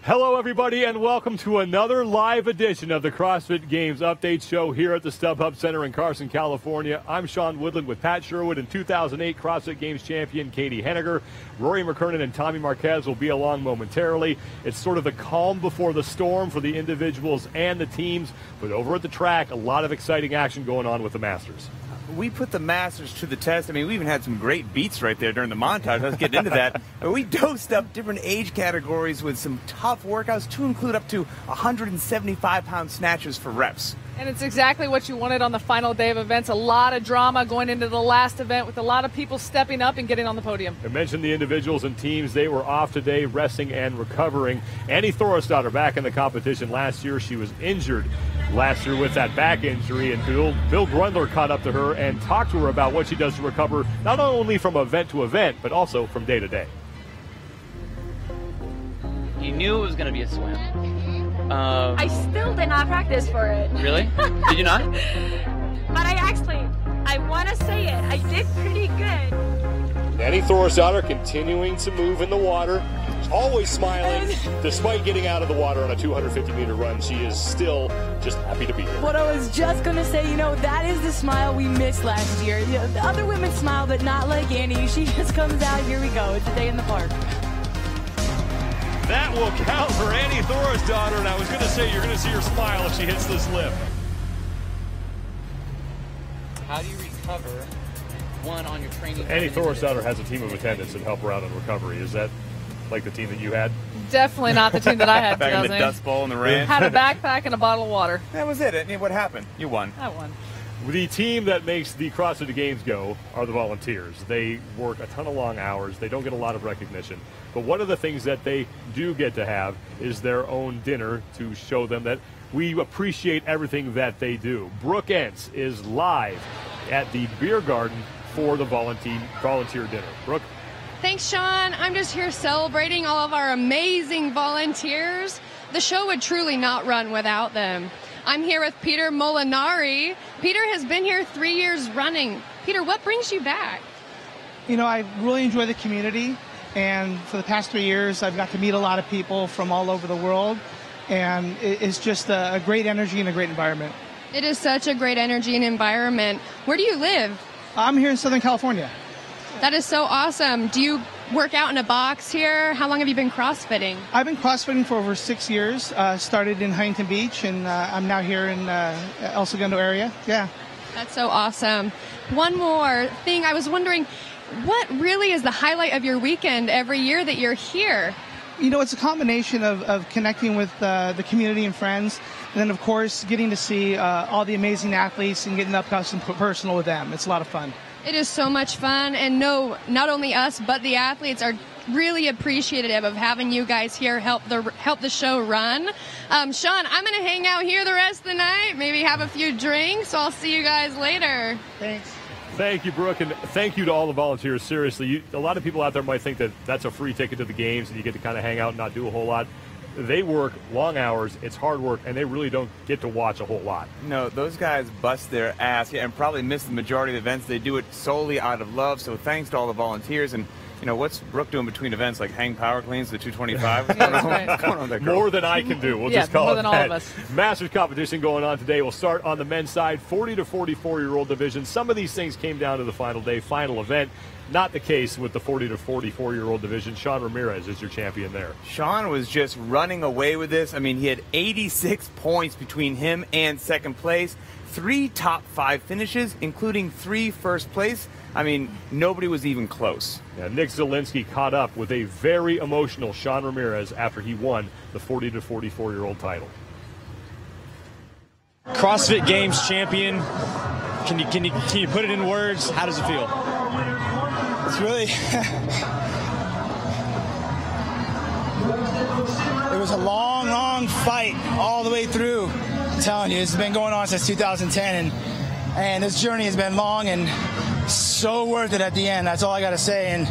Hello, everybody, and welcome to another live edition of the CrossFit Games Update Show here at the StubHub Center in Carson, California. I'm Sean Woodland with Pat Sherwood and 2008 CrossFit Games champion Katie Henniger. Rory McKernan and Tommy Marquez will be along momentarily. It's sort of the calm before the storm for the individuals and the teams, but over at the track, a lot of exciting action going on with the Masters. We put the Masters to the test. I mean, we even had some great beats right there during the montage. Let's get into that. But we dosed up different age categories with some tough workouts to include up to 175-pound snatches for reps. And it's exactly what you wanted on the final day of events. A lot of drama going into the last event with a lot of people stepping up and getting on the podium. I mentioned the individuals and teams. They were off today, resting and recovering. Annie Thorisdottir back in the competition last year. She was injured last year with that back injury, and Bill Grundler caught up to her and talked to her about what she does to recover, not only from event to event, but also from day to day. You knew it was going to be a swim. I still did not practice for it. Really? Did you not? But I want to say it, I did pretty good. Annie Thorisdottir continuing to move in the water, always smiling, despite getting out of the water on a 250-meter run. She is still just happy to be here. What I was just going to say, that is the smile we missed last year. The other women smile, but not like Annie. She just comes out, here we go, it's a day in the park. That will count for Annie Thorisdottir, and I was going to say you're going to see her smile if she hits this lift. How do you recover, one, on your training? Annie Thorisdottir has a team of attendants that help her out on recovery. Is that like the team that you had? Definitely not the team that I had. Back in the Dust Bowl and the rain. Had a backpack and a bottle of water. That was it. I mean, what happened? You won. I won. The team that makes the CrossFit Games go are the volunteers. They work a ton of long hours. They don't get a lot of recognition. But one of the things that they do get to have is their own dinner to show them that we appreciate everything that they do. Brooke Entz is live at the beer garden for the volunteer dinner. Brooke? Thanks, Sean. I'm just here celebrating all of our amazing volunteers. The show would truly not run without them. I'm here with Peter Molinari. Peter has been here 3 years running. Peter, what brings you back? I really enjoy the community, and for the past 3 years, I've got to meet a lot of people from all over the world, and it's just a great energy and a great environment. It is such a great energy and environment. Where do you live? I'm here in Southern California. That is so awesome. Do you work out in a box here? How long have you been CrossFitting? I've been CrossFitting for over 6 years. Started in Huntington Beach, and I'm now here in El Segundo area. Yeah. That's so awesome. One more thing. I was wondering, what really is the highlight of your weekend every year that you're here? It's a combination of connecting with the community and friends, and then, of course, getting to see all the amazing athletes and getting up close and personal with them. It's a lot of fun. It is so much fun, and not only us, but the athletes are really appreciative of having you guys here help the show run. Sean, I'm going to hang out here the rest of the night, maybe have a few drinks. So I'll see you guys later. Thanks. Thank you, Brooke, and thank you to all the volunteers. Seriously, a lot of people out there might think that that's a free ticket to the games and you get to kind of hang out and not do a whole lot. They work long hours, it's hard work, and they really don't get to watch a whole lot. No, those guys bust their ass and probably miss the majority of the events. They do it solely out of love, so thanks to all the volunteers. And, what's Brooke doing between events, like hang power cleans to 225? What's going on with that girl? More than I can do. We'll just call more it than that. all of us. Masters competition going on today. We'll start on the men's side, 40 to 44-year-old division. Some of these things came down to the final day, final event. Not the case with the 40 to 44-year-old division. Sean Ramirez is your champion there. Sean was just running away with this. I mean, he had 86 points between him and second place, 3 top 5 finishes, including 3 first place. I mean, nobody was even close. Yeah, Nick Zielinski caught up with a very emotional Sean Ramirez after he won the 40 to 44-year-old title. CrossFit Games champion. Can you put it in words? How does it feel? It's really... It was a long fight all the way through. I'm telling you, it's been going on since 2010, and this journey has been long and so worth it at the end. That's all I got to say. And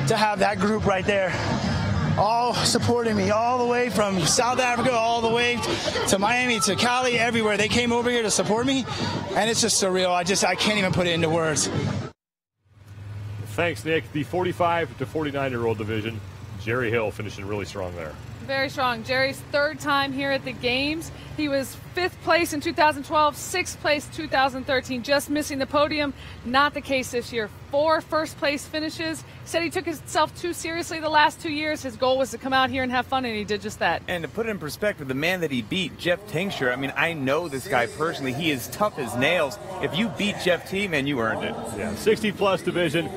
to have that group right there, all supporting me, all the way from South Africa, all the way to Miami, to Cali, everywhere. They came over here to support me, and it's just surreal. I can't even put it into words. Thanks, Nick. The 45 to 49-year-old division, Jerry Hill finishing really strong there. Very strong. Jerry's third time here at the Games. He was 5th place in 2012, 6th place 2013, just missing the podium. Not the case this year. 4 first-place finishes. He said he took himself too seriously the last 2 years. His goal was to come out here and have fun, and he did just that. And to put it in perspective, the man that he beat, Jeff Tincture, I mean, I know this guy personally. He is tough as nails. If you beat Jeff T, man, you earned it. Yeah, 60-plus division.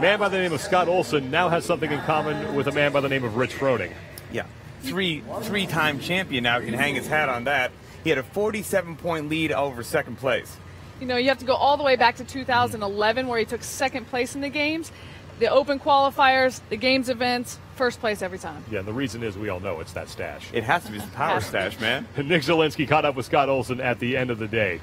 Man by the name of Scott Olson now has something in common with a man by the name of Rich Froning. Yeah. Three-time champion now, can hang his hat on that. He had a 47-point lead over second place. You know, you have to go all the way back to 2011 where he took 2nd place in the Games. The Open qualifiers, the Games events, 1st place every time. Yeah, and the reason is we all know it's that stash. It has to be the power stash, man. Nick Zielinski caught up with Scott Olson at the end of the day.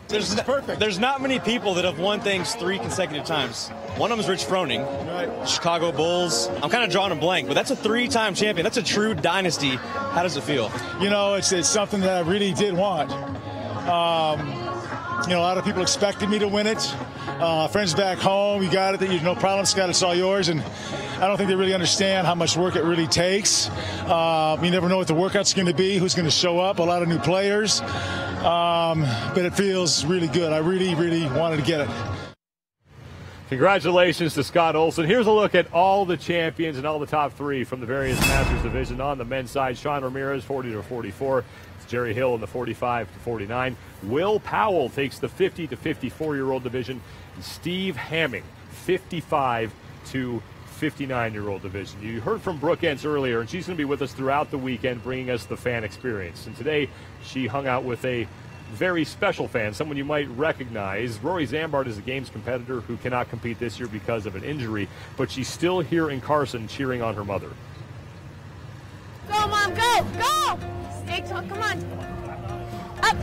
There's not many people that have won things 3 consecutive times. One of them is Rich Froning, right. Chicago Bulls. I'm kind of drawing a blank, but that's a 3-time champion. That's a true dynasty. How does it feel? You know, it's something that I really did want. You know, a lot of people expected me to win it. Friends back home, you got it. There's no problem, Scott. It's all yours. And I don't think they really understand how much work it really takes. You never know what the workout's going to be, who's going to show up. A lot of new players. But it feels really good. I really, really wanted to get it. Congratulations to Scott Olson. Here's a look at all the champions and all the top 3 from the various Masters division. On the men's side, Sean Ramirez, 40-44. It's Jerry Hill in the 45-49. Will Powell takes the 50 to 54-year-old division. And Steve Hamming, 55 to 59-year-old division. You heard from Brooke Entz earlier, and she's going to be with us throughout the weekend, bringing us the fan experience. And today, she hung out with a very special fan, someone you might recognize. Rory Zambard is a Games competitor who cannot compete this year because of an injury, but she's still here in Carson cheering on her mother. Go, Mom, go, go! Stay tall, come on. Up.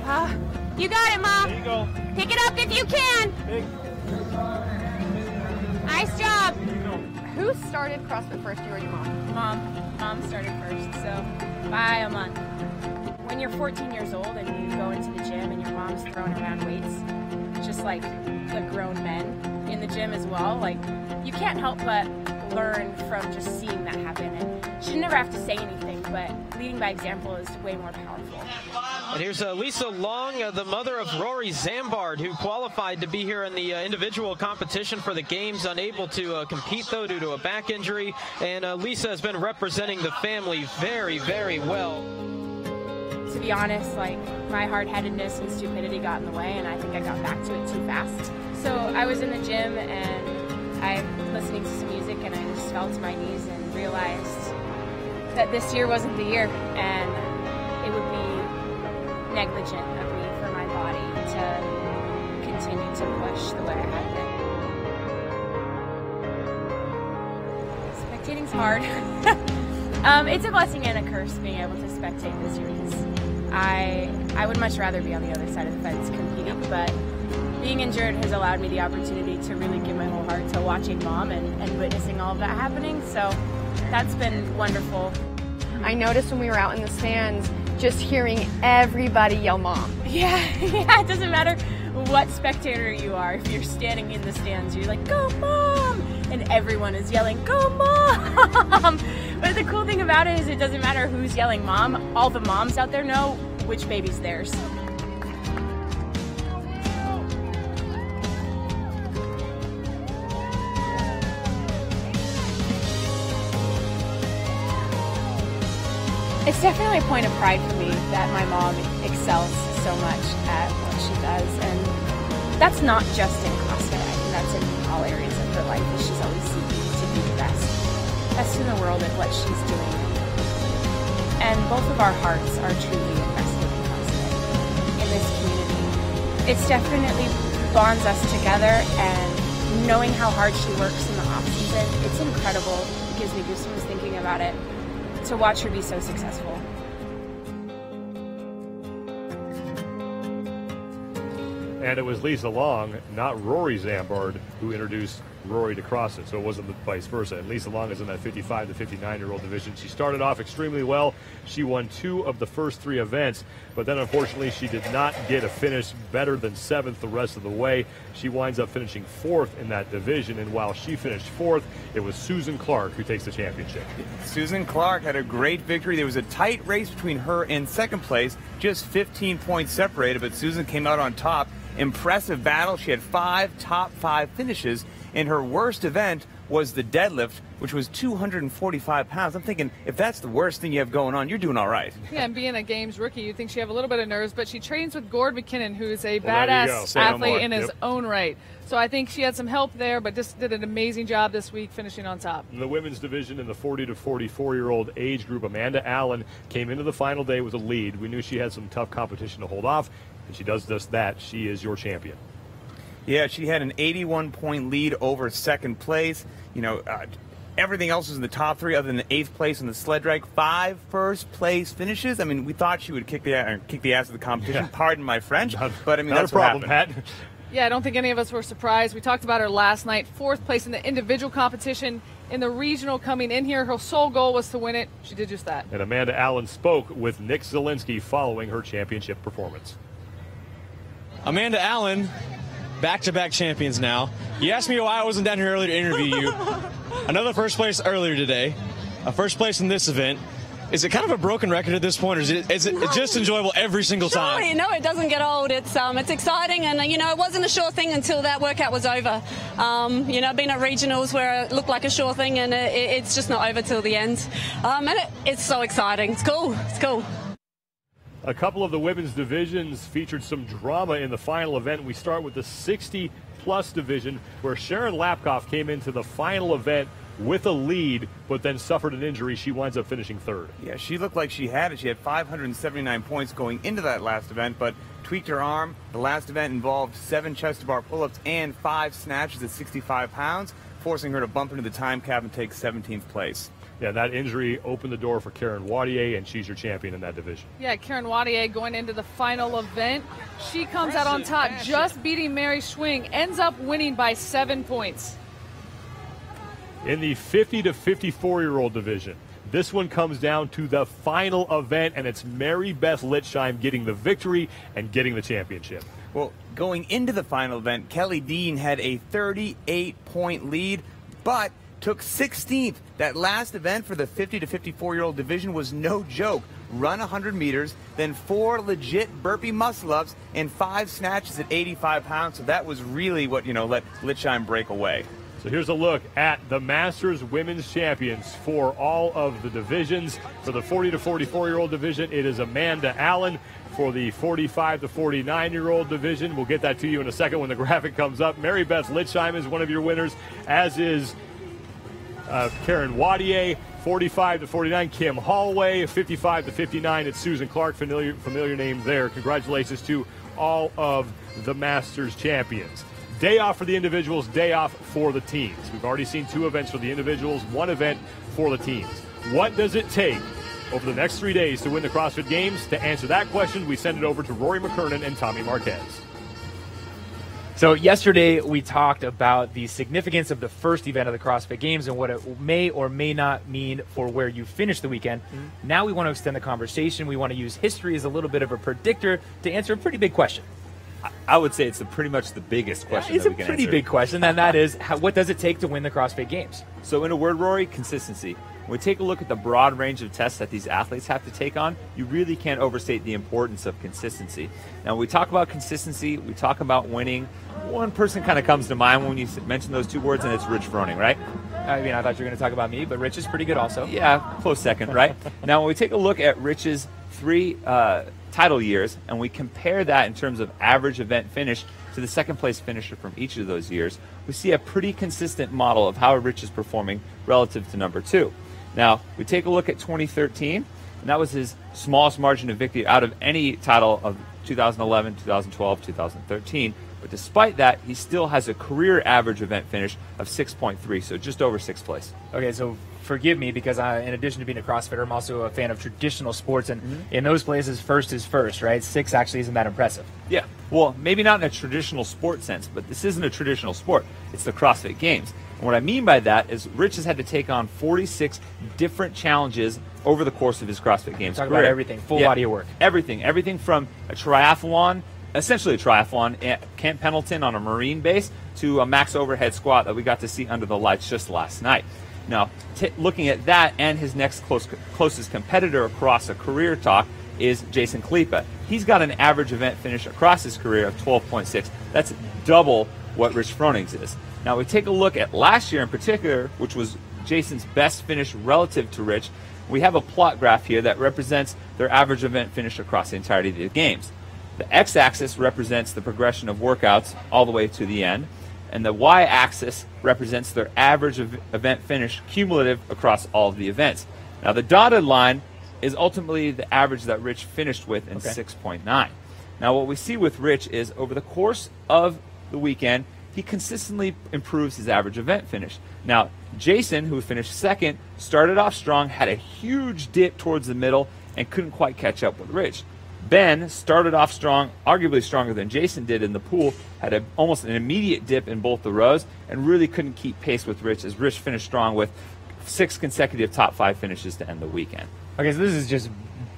Up. You got it, Mom. There you go. Pick it up if you can. Nice job. Who started CrossFit first, you or your mom? Mom started first, so by a month. When you're 14 years old and you go into the gym and your mom's throwing around weights, just like the grown men in the gym as well, like you can't help but learn from just seeing that happen. And she never have to say anything, but leading by example is way more powerful. And here's Lisa Long, the mother of Rory Zambard, who qualified to be here in the individual competition for the Games, unable to compete, though, due to a back injury. And Lisa has been representing the family very, very well. To be honest, like, my hard-headedness and stupidity got in the way, and I think I got back to it too fast. So I was in the gym, and I'm listening to some music, and I just fell to my knees and realized that this year wasn't the year, and it would be negligent of me for my body to continue to push the way I had been. Spectating's hard. It's a blessing and a curse being able to spectate this year. I would much rather be on the other side of the fence competing, but being injured has allowed me the opportunity to really give my whole heart to watching Mom and witnessing all of that happening, so that's been wonderful. I noticed when we were out in the stands, just hearing everybody yell Mom. Yeah, it doesn't matter what spectator you are. If you're standing in the stands, you're like, go Mom! And everyone is yelling, go Mom! But the cool thing about it is it doesn't matter who's yelling Mom. All the moms out there know which baby's theirs. It's definitely a point of pride for me that my mom excels so much at what she does, and that's not just in CrossFit. I think that's in all areas of her life, that she's always seeking to be the best in the world at what she's doing. And both of our hearts are truly invested in CrossFit, in this community. It's definitely bonds us together, and knowing how hard she works in the off-season, it's incredible. It gives me goosebumps thinking about it. To watch her be so successful. And it was Lisa Long, not Rory Zambard, who introduced Rory to CrossFit, so it wasn't the vice versa. And Lisa Long is in that 55 to 59-year-old division. She started off extremely well. She won 2 of the first 3 events, but then unfortunately she did not get a finish better than 7th the rest of the way. She winds up finishing 4th in that division, and while she finished 4th, it was Susan Clark who takes the championship. Susan Clark had a great victory. There was a tight race between her and second place, just 15 points separated, but Susan came out on top. Impressive battle. She had 5 top 5 finishes. And her worst event was the deadlift, which was 245 pounds. I'm thinking, if that's the worst thing you have going on, you're doing all right. Yeah, and being a Games rookie, you'd think she have a little bit of nerves, but she trains with Gord McKinnon, who's a badass athlete in his own right. So I think she had some help there, but just did an amazing job this week finishing on top. In the women's division, in the 40 to 44-year-old age group, Amanda Allen came into the final day with a lead. We knew she had some tough competition to hold off, and she does just that. She is your champion. Yeah, she had an 81-point lead over second place. You know, everything else was in the top 3 other than the 8th place in the sled drag. 5 first-place finishes. I mean, we thought she would kick the ass of the competition. Yeah. Pardon my French, but I mean, that's a problem, what happened. Pat. Yeah, I don't think any of us were surprised. We talked about her last night. 4th place in the individual competition. In the regional coming in here, her sole goal was to win it. She did just that. And Amanda Allen spoke with Nick Zielinski following her championship performance. Amanda Allen, back-to-back champions now. You asked me why I wasn't down here earlier to interview you. Another first place earlier today. A first place in this event. Is it kind of a broken record at this point, or is it just enjoyable every single time? You know, it doesn't get old. It's exciting, and you know, it wasn't a sure thing until that workout was over. You know, being at regionals where it looked like a sure thing, and it's just not over till the end. And it's so exciting. It's cool. It's cool. A couple of the women's divisions featured some drama in the final event. We start with the 60-plus division, where Sharon Lapkoff came into the final event with a lead, but then suffered an injury. She winds up finishing 3rd. Yeah, she looked like she had it. She had 579 points going into that last event, but tweaked her arm. The last event involved 7 chest-to-bar pull-ups and 5 snatches at 65 pounds, forcing her to bump into the time cap and take 17th place. Yeah, that injury opened the door for Karen Wadier, and she's your champion in that division. Yeah, Karen Wadier going into the final event. She comes out on top, just beating Mary Schwing, ends up winning by 7 points. In the 50 to 54-year-old division, this one comes down to the final event, and it's Mary Beth Litzheim getting the victory and getting the championship. Well, going into the final event, Kelly Dean had a 38-point lead, but took 16th. That last event for the 50 to 54-year-old division was no joke. Run 100 meters, then 4 legit burpee muscle-ups, and 5 snatches at 85 pounds. So that was really what, let Litzheim break away. So here's a look at the Masters Women's Champions for all of the divisions. For the 40 to 44-year-old division, it is Amanda Allen. For the 45 to 49-year-old division, we'll get that to you in a second when the graphic comes up. Mary Beth Litzheim is one of your winners, as is Karen Wadier. 45 to 49, Kim Holloway. 55 to 59, it's Susan Clark, familiar name there. Congratulations to all of the Masters champions. Day off for the individuals, day off for the teams. We've already seen 2 events for the individuals, 1 event for the teams. What does it take over the next 3 days to win the CrossFit Games? To answer that question, we send it over to Rory McKernan and Tommy Marquez. So yesterday we talked about the significance of the first event of the CrossFit Games and what it may or may not mean for where you finish the weekend. Mm-hmm. Now we want to extend the conversation. We want to use history as a little bit of a predictor to answer a pretty big question. I would say it's pretty much the biggest question. It's a pretty big question, and that is, what does it take to win the CrossFit Games? So in a word, Rory, consistency. When we take a look at the broad range of tests that these athletes have to take on, you really can't overstate the importance of consistency. Now, when we talk about consistency, we talk about winning. One person kind of comes to mind when you mention those 2 words, and it's Rich Froning, right? I mean, I thought you were going to talk about me, but Rich is pretty good also. Yeah, close second, right? Now, when we take a look at Rich's 3 title years, and we compare that in terms of average event finish to the second place finisher from each of those years, we see a pretty consistent model of how Rich is performing relative to number 2. Now, we take a look at 2013, and that was his smallest margin of victory out of any title of 2011, 2012, 2013. But despite that, he still has a career average event finish of 6.3, so just over 6th place. Okay, so forgive me because in addition to being a CrossFitter, I'm also a fan of traditional sports, and in those places, first is first, right? 6 actually isn't that impressive. Yeah, well, maybe not in a traditional sport sense, but this isn't a traditional sport. It's the CrossFit Games. And what I mean by that is Rich has had to take on 46 different challenges over the course of his CrossFit Games Talk career. about everything, full body of work. Everything from a triathlon, essentially a triathlon at Camp Pendleton on a Marine base, to a max overhead squat that we got to see under the lights just last night. Now, looking at that and his next closest competitor across a career talk is Jason Kliepa. He's got an average event finish across his career of 12.6. That's double what Rich Froning's is. Now, we take a look at last year in particular, which was Jason's best finish relative to Rich. We have a plot graph here that represents their average event finish across the entirety of the games. The x-axis represents the progression of workouts all the way to the end, and the y-axis represents their average event finish cumulative across all of the events. Now, the dotted line is ultimately the average that Rich finished with in 6.9. Now, what we see with Rich is over the course of the weekend, he consistently improves his average event finish. Now, Jason, who finished second, started off strong, had a huge dip towards the middle, and couldn't quite catch up with Rich. Ben started off strong, arguably stronger than Jason did in the pool, had almost an immediate dip in both the rows, and really couldn't keep pace with Rich as Rich finished strong with 6 consecutive top 5 finishes to end the weekend. Okay, so this is just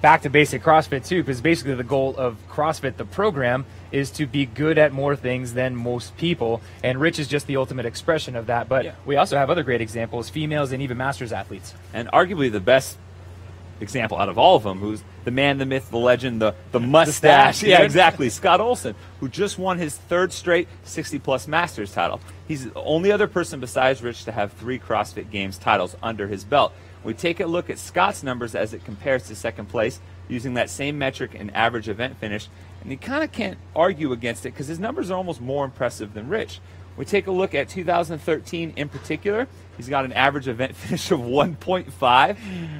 back to basic CrossFit too, because basically the goal of CrossFit, the program, is to be good at more things than most people, and Rich is just the ultimate expression of that. But we also have other great examples, females and even masters athletes. And arguably the best example out of all of them, who's the man, the myth, the legend, the mustache. Yeah, exactly. Scott Olson, who just won his 3rd straight 60-plus Masters title. He's the only other person besides Rich to have 3 CrossFit Games titles under his belt. We take a look at Scott's numbers as it compares to 2nd place using that same metric in average event finish, and you kind of can't argue against it because his numbers are almost more impressive than Rich. We take a look at 2013 in particular. He's got an average event finish of 1.5.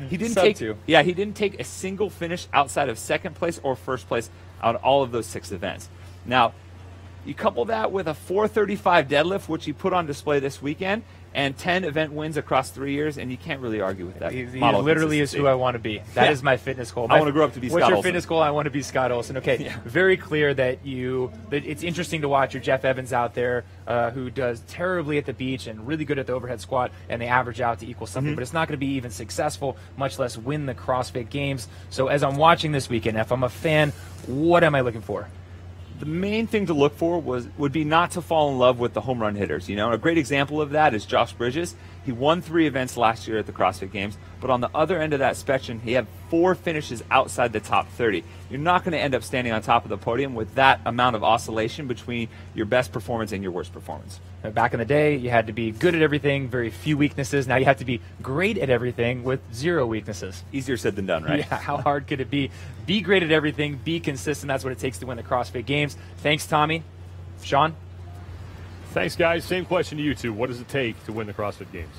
He didn't take a single finish outside of 2nd place or 1st place out of all of those 6 events. Now, you couple that with a 435 deadlift, which he put on display this weekend, and 10 event wins across 3 years, and you can't really argue with that. He literally is who I want to be. That is my fitness goal. I want to grow up to be Scott What's your Olson. fitness goal? I want to be Scott Olson. Okay, very clear that it's interesting to watch your Jeff Evans out there who does terribly at the beach and really good at the overhead squat, and they average out to equal something, but it's not going to be even successful, much less win the CrossFit Games. So as I'm watching this weekend, if I'm a fan, what am I looking for? The main thing to look for would be not to fall in love with the home run hitters. You know, a great example of that is Josh Bridges. He won 3 events last year at the CrossFit Games, but on the other end of that spectrum, he had 4 finishes outside the top 30. You're not going to end up standing on top of the podium with that amount of oscillation between your best performance and your worst performance. Back in the day, you had to be good at everything, very few weaknesses. Now you have to be great at everything with 0 weaknesses. Easier said than done, right? Yeah, how hard could it be? Be great at everything, be consistent. That's what it takes to win the CrossFit Games. Thanks, Tommy. Sean? Thanks, guys. Same question to you two. What does it take to win the CrossFit Games?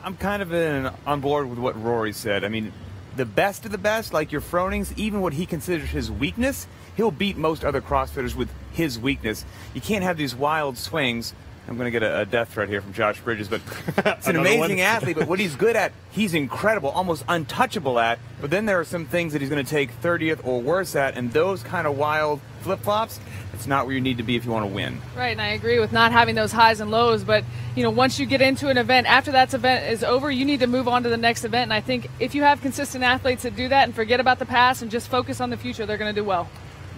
I'm kind of on board with what Rory said. I mean, the best of the best, like your Fronings, even what he considers his weakness, he'll beat most other CrossFitters with his weakness. You can't have these wild swings. I'm going to get a death threat here from Josh Bridges, but it's an amazing athlete, but what he's good at, he's incredible, almost untouchable at, but then there are some things that he's going to take 30th or worse at, and those kind of wild flip-flops, it's not where you need to be if you want to win. Right, and I agree with not having those highs and lows, but once you get into an event, after that event is over, you need to move on to the next event, and I think if you have consistent athletes that do that and forget about the past and just focus on the future, they're going to do well.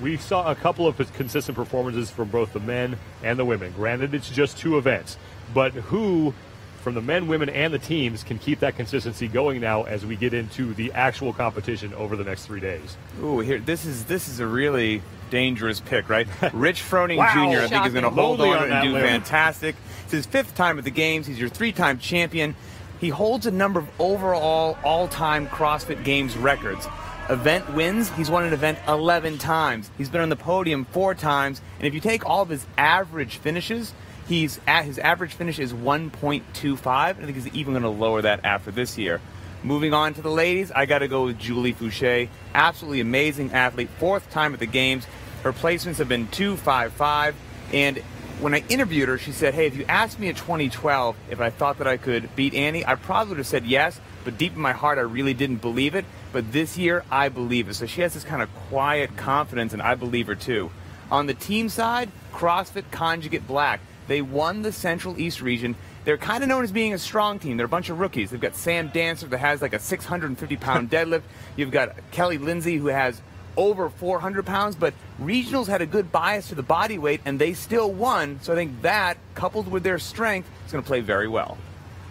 We saw a couple of consistent performances from both the men and the women. Granted, it's just 2 events, but who from the men, women, and the teams can keep that consistency going now as we get into the actual competition over the next 3 days? Ooh, here this is a really dangerous pick, right? Rich Froning Jr. I think is going to hold on and do fantastic. It's his 5th time at the Games. He's your 3-time champion. He holds a number of overall all-time CrossFit Games records. Event wins, he's won an event 11 times. He's been on the podium 4 times. And if you take all of his average finishes, his average finish is 1.25. I think he's even going to lower that after this year. Moving on to the ladies, I got to go with Julie Fouché. Absolutely amazing athlete. 4th time at the Games. Her placements have been 2.55. And when I interviewed her, she said, hey, if you asked me in 2012 if I thought that I could beat Annie, I probably would have said yes, but deep in my heart, I really didn't believe it. But this year, I believe it. So she has this kind of quiet confidence, and I believe her too. On the team side, CrossFit Conjugate Black. They won the Central East region. They're kind of known as being a strong team. They're a bunch of rookies. They've got Sam Dancer that has like a 650-pound deadlift. You've got Kelly Lindsay who has over 400 pounds, but regionals had a good bias to the body weight, and they still won. So I think that, coupled with their strength, is going to play very well.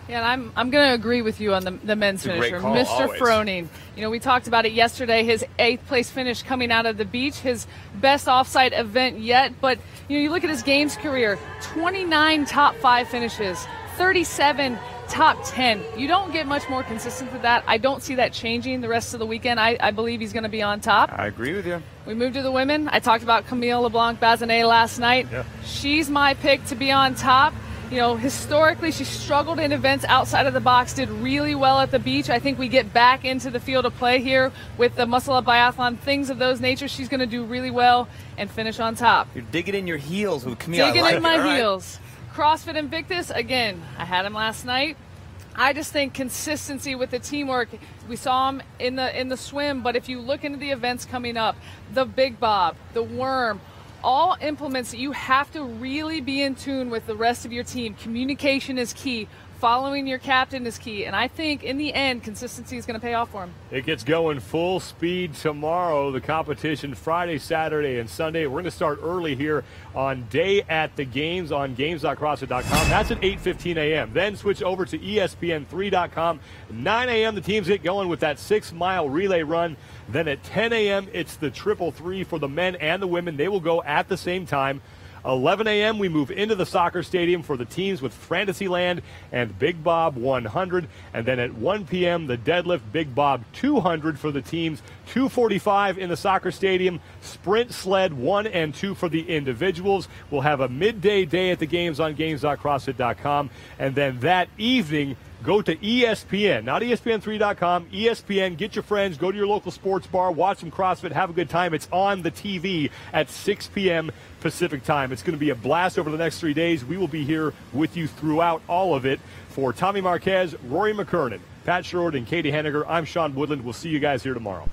Yeah, and I'm going to agree with you on the men's finisher, call, Mr. always. Froning. You know, we talked about it yesterday, his 8th place finish coming out of the beach, his best offsite event yet. But, you know, you look at his games career, 29 top 5 finishes, 37 top 10. You don't get much more consistent than that. I don't see that changing the rest of the weekend. I believe he's going to be on top. I agree with you. We moved to the women. I talked about Camille LeBlanc-Bazinet last night. Yeah. She's my pick to be on top. You know, historically, she struggled in events outside of the box, did really well at the beach. I think we get back into the field of play here with the Muscle Up Biathlon, things of those nature. She's going to do really well and finish on top. You're digging in your heels with Camille. Digging like in my right. heels. CrossFit Invictus, again, I had him last night. I just think consistency with the teamwork. We saw him in the swim, but if you look into the events coming up, the Big Bob, the Worm, all implements that you have to really be in tune with the rest of your team. Communication is key. Following your captain is key. And I think in the end, consistency is going to pay off for him. It gets going full speed tomorrow. The competition Friday, Saturday, and Sunday. We're going to start early here on Day at the Games on games.crossfit.com. That's at 8:15 a.m. Then switch over to ESPN3.com. 9 a.m. the teams get going with that 6-mile relay run. Then at 10 a.m. it's the 333 for the men and the women. They will go at the same time. 11 a.m. we move into the soccer stadium for the teams with Fantasyland and Big Bob 100. And then at 1 p.m. the deadlift Big Bob 200 for the teams. 2:45 in the soccer stadium. Sprint sled 1 and 2 for the individuals. We'll have a midday day at the games on games.crossfit.com. And then that evening, go to ESPN, not ESPN3.com, ESPN, get your friends, go to your local sports bar, watch some CrossFit, have a good time. It's on the TV at 6 p.m. Pacific time. It's going to be a blast over the next 3 days. We will be here with you throughout all of it. For Tommy Marquez, Rory McKernan, Pat Sherwood, and Katie Henniger, I'm Sean Woodland. We'll see you guys here tomorrow.